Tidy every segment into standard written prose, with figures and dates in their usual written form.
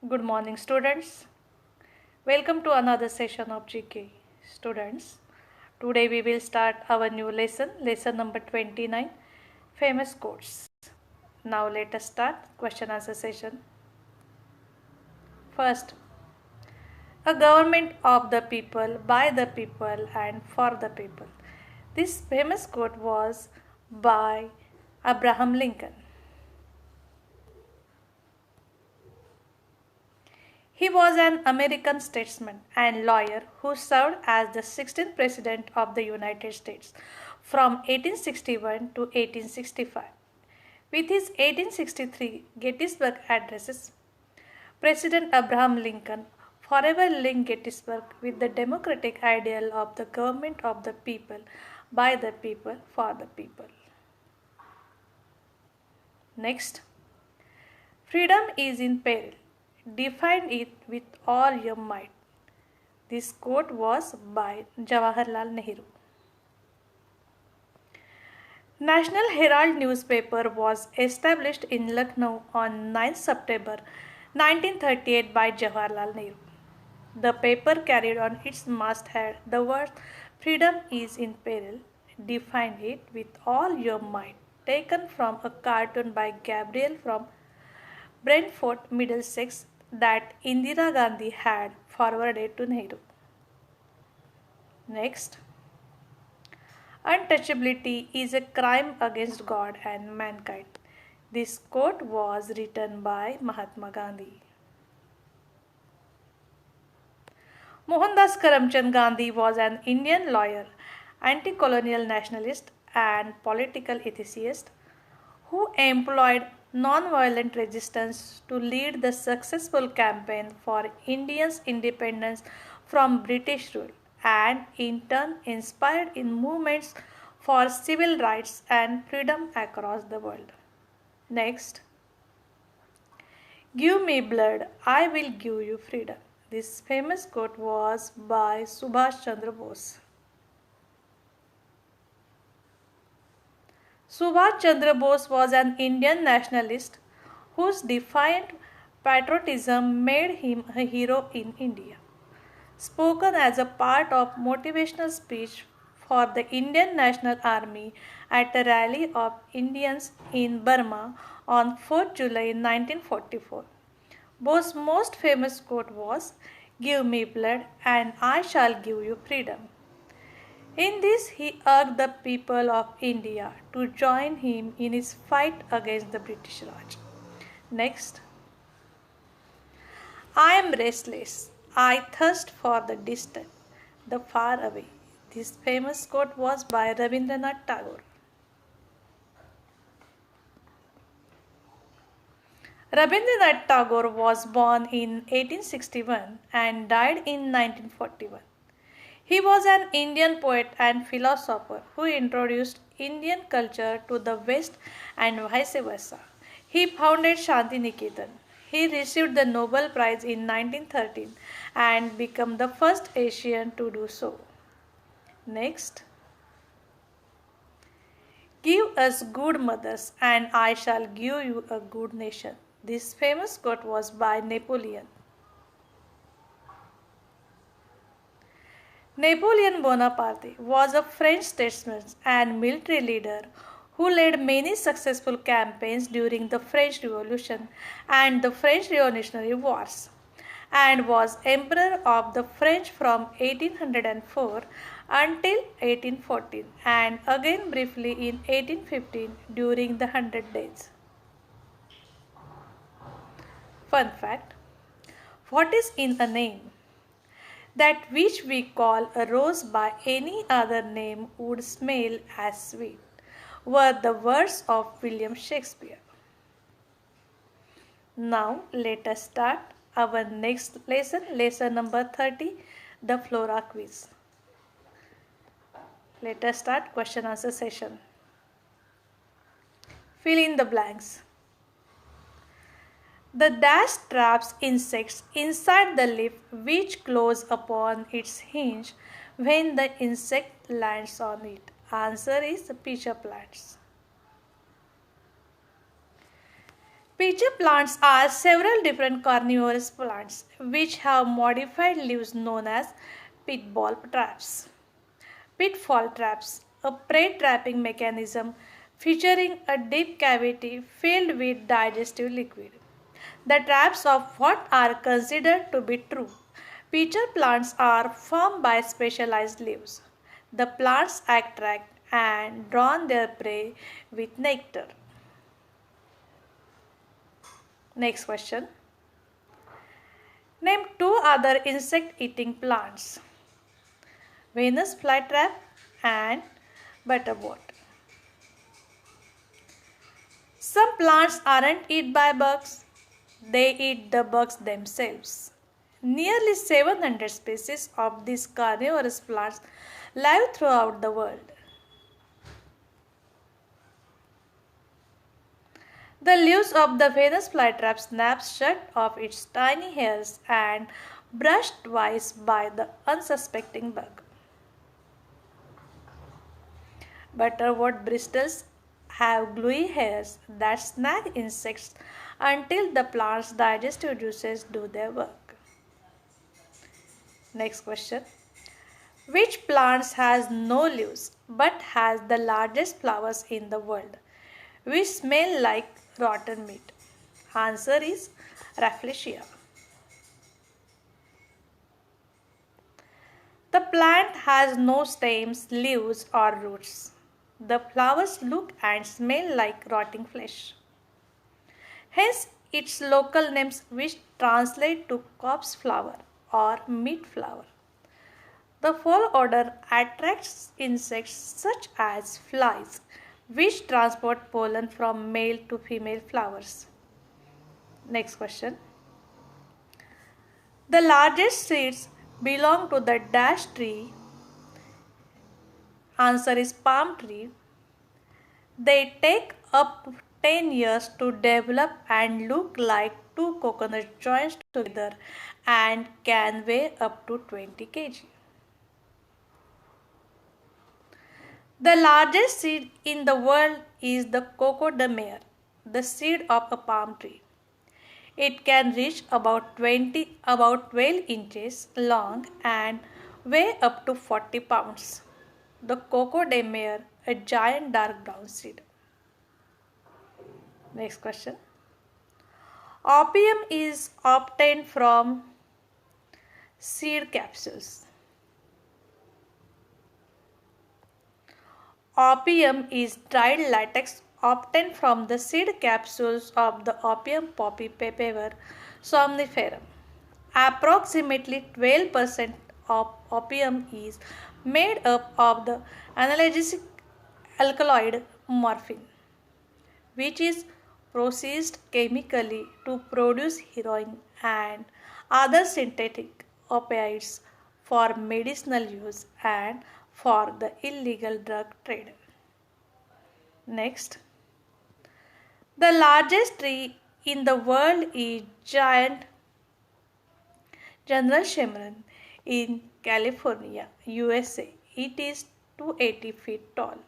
Good morning, students. Welcome to another session of GK. Students, today we will start our new lesson number 29, famous quotes. Now let us start question answer session. First, a government of the people, by the people, and for the people. This famous quote was by Abraham Lincoln. He was an American statesman and lawyer who served as the 16th President of the United States from 1861 to 1865. With his 1863 Gettysburg Addresses, President Abraham Lincoln forever linked Gettysburg with the democratic ideal of the government of the people, by the people, for the people. Next, freedom is in peril. Define it with all your might. This quote was by Jawaharlal Nehru. National Herald newspaper was established in Lucknow on 9 September 1938 by Jawaharlal Nehru. The paper carried on its masthead the words "Freedom is in peril." Define it with all your might. Taken from a cartoon by Gabriel from Brentford, Middlesex, that Indira Gandhi had forwarded to Nehru. Next, untouchability is a crime against God and mankind. This quote was written by Mahatma Gandhi. Mohandas Karamchand Gandhi was an Indian lawyer, anti-colonial nationalist, and political ethicist who employed non-violent resistance to lead the successful campaign for Indians' independence from British rule and in turn inspired in movements for civil rights and freedom across the world. Next, give me blood, I will give you freedom. This famous quote was by Subhash Chandra Bose. Subhash Chandra Bose was an Indian nationalist whose defiant patriotism made him a hero in India. Spoken as a part of motivational speech for the Indian National Army at a rally of Indians in Burma on 4th July 1944. Bose's most famous quote was, "Give me blood and I shall give you freedom." In this, he urged the people of India to join him in his fight against the British Raj. Next, I am restless. I thirst for the distant, the far away. This famous quote was by Rabindranath Tagore. Rabindranath Tagore was born in 1861 and died in 1941. He was an Indian poet and philosopher who introduced Indian culture to the West and vice versa. He founded Shanti Niketan. He received the Nobel Prize in 1913 and became the first Asian to do so. Next, give us good mothers and I shall give you a good nation. This famous quote was by Napoleon. Napoleon Bonaparte was a French statesman and military leader who led many successful campaigns during the French Revolution and the French Revolutionary Wars, and was Emperor of the French from 1804 until 1814 and again briefly in 1815 during the Hundred Days. Fun fact: what is in a name? That which we call a rose by any other name would smell as sweet, were the words of William Shakespeare. Now let us start our next lesson number 30, the Flora quiz. Let us start question answer session. Fill in the blanks. The dash traps insects inside the leaf which close upon its hinge when the insect lands on it. Answer is pitcher plants. Pitcher plants are several different carnivorous plants which have modified leaves known as pitfall traps, a prey trapping mechanism featuring a deep cavity filled with digestive liquid. The traps of what are considered to be true pitcher plants are formed by specialized leaves. The plants attract and draw their prey with nectar. Next question. Name two other insect eating plants. Venus flytrap and butterbot. Some plants aren't eaten by bugs, they eat the bugs themselves. Nearly 700 species of these carnivorous plants live throughout the world. The leaves of the Venus flytrap snaps shut off its tiny hairs and brushed twice by the unsuspecting bug. Butterwort bristles have gluey hairs that snag insects until the plant's digestive juices do their work. Next question. Which plants has no leaves but has the largest flowers in the world which smell like rotten meat? Answer is Rafflesia. The plant has no stems, leaves or roots. The flowers look and smell like rotting flesh. Hence its local names which translate to corpse flower or meat flower. The fall odor attracts insects such as flies which transport pollen from male to female flowers. Next question. The largest seeds belong to the dash tree. Answer is palm tree. They take up 10 years to develop and look like two coconut joints together and can weigh up to 20 kg. The largest seed in the world is the coco de mer, the seed of a palm tree. It can reach about 12 inches long and weigh up to 40 pounds. The coco de mer, a giant dark brown seed. Next question. Opium is obtained from seed capsules. Opium is dried latex obtained from the seed capsules of the opium poppy Papaver somniferum. Approximately 12% of opium is made up of the analgesic alkaloid morphine, which is processed chemically to produce heroin and other synthetic opioids for medicinal use and for the illegal drug trade. Next, the largest tree in the world is giant General Sherman in California, USA. It is 280 feet tall.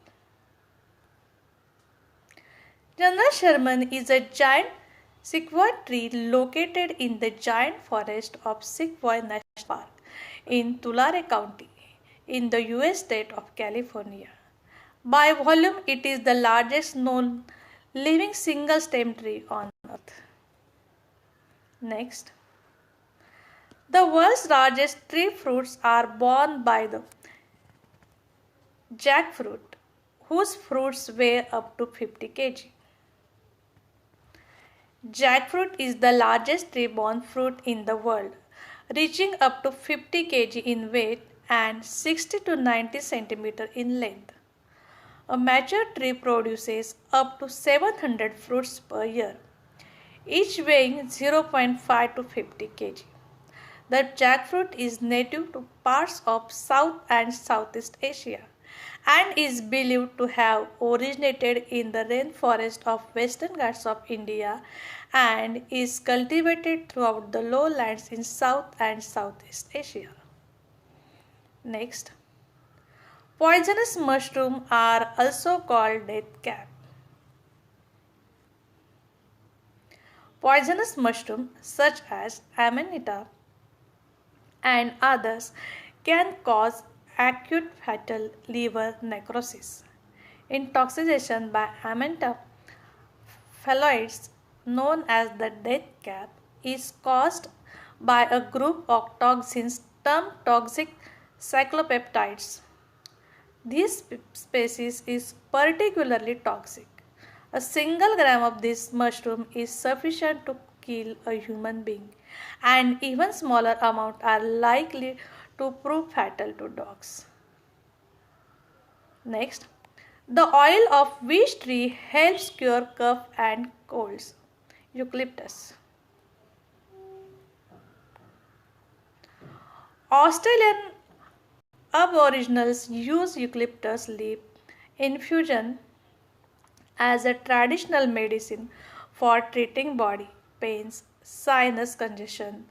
General Sherman is a giant sequoia tree located in the giant forest of Sequoia National Park in Tulare County in the US state of California. By volume, it is the largest known living single stem tree on earth. Next, the world's largest tree fruits are borne by the jackfruit, whose fruits weigh up to 50 kg. Jackfruit is the largest tree-borne fruit in the world, reaching up to 50 kg in weight and 60 to 90 cm in length. A mature tree produces up to 700 fruits per year, each weighing 0.5 to 50 kg. The jackfruit is native to parts of South and Southeast Asia and is believed to have originated in the rainforest of Western Ghats of India and is cultivated throughout the lowlands in South and Southeast Asia. Next, poisonous mushrooms are also called death cap. Poisonous mushrooms such as amanita and others can cause acute fatal liver necrosis. Intoxication by amanita phthalates, known as the death cap, is caused by a group of toxins termed toxic cyclopeptides. This species is particularly toxic. A single gram of this mushroom is sufficient to kill a human being, and even smaller amounts are likely to prove fatal to dogs. Next, the oil of which tree helps cure cough and colds? Eucalyptus. Australian Aboriginals use eucalyptus leaf infusion as a traditional medicine for treating body pains, sinus congestion,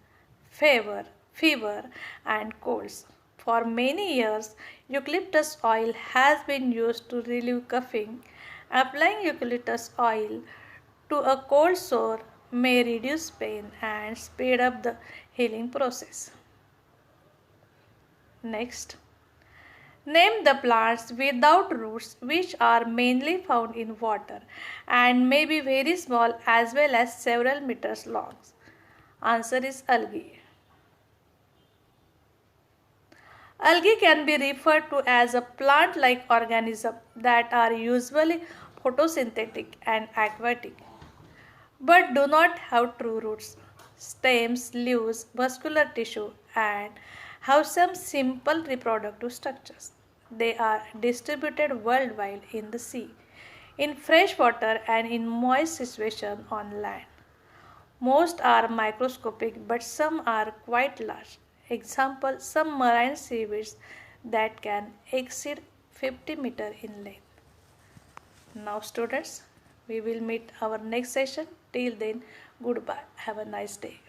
fever, and colds. For many years, eucalyptus oil has been used to relieve coughing. Applying eucalyptus oil to a cold sore may reduce pain and speed up the healing process. Next, name the plants without roots which are mainly found in water and may be very small as well as several meters long. Answer is algae. Algae can be referred to as a plant-like organism that are usually photosynthetic and aquatic, but do not have true roots, stems, leaves, muscular tissue, and have some simple reproductive structures. They are distributed worldwide in the sea, in fresh water, and in moist situations on land. Most are microscopic, but some are quite large. Example, some marine seaweeds that can exceed 50 meters in length. Now students, we will meet our next session. Till then, goodbye. Have a nice day.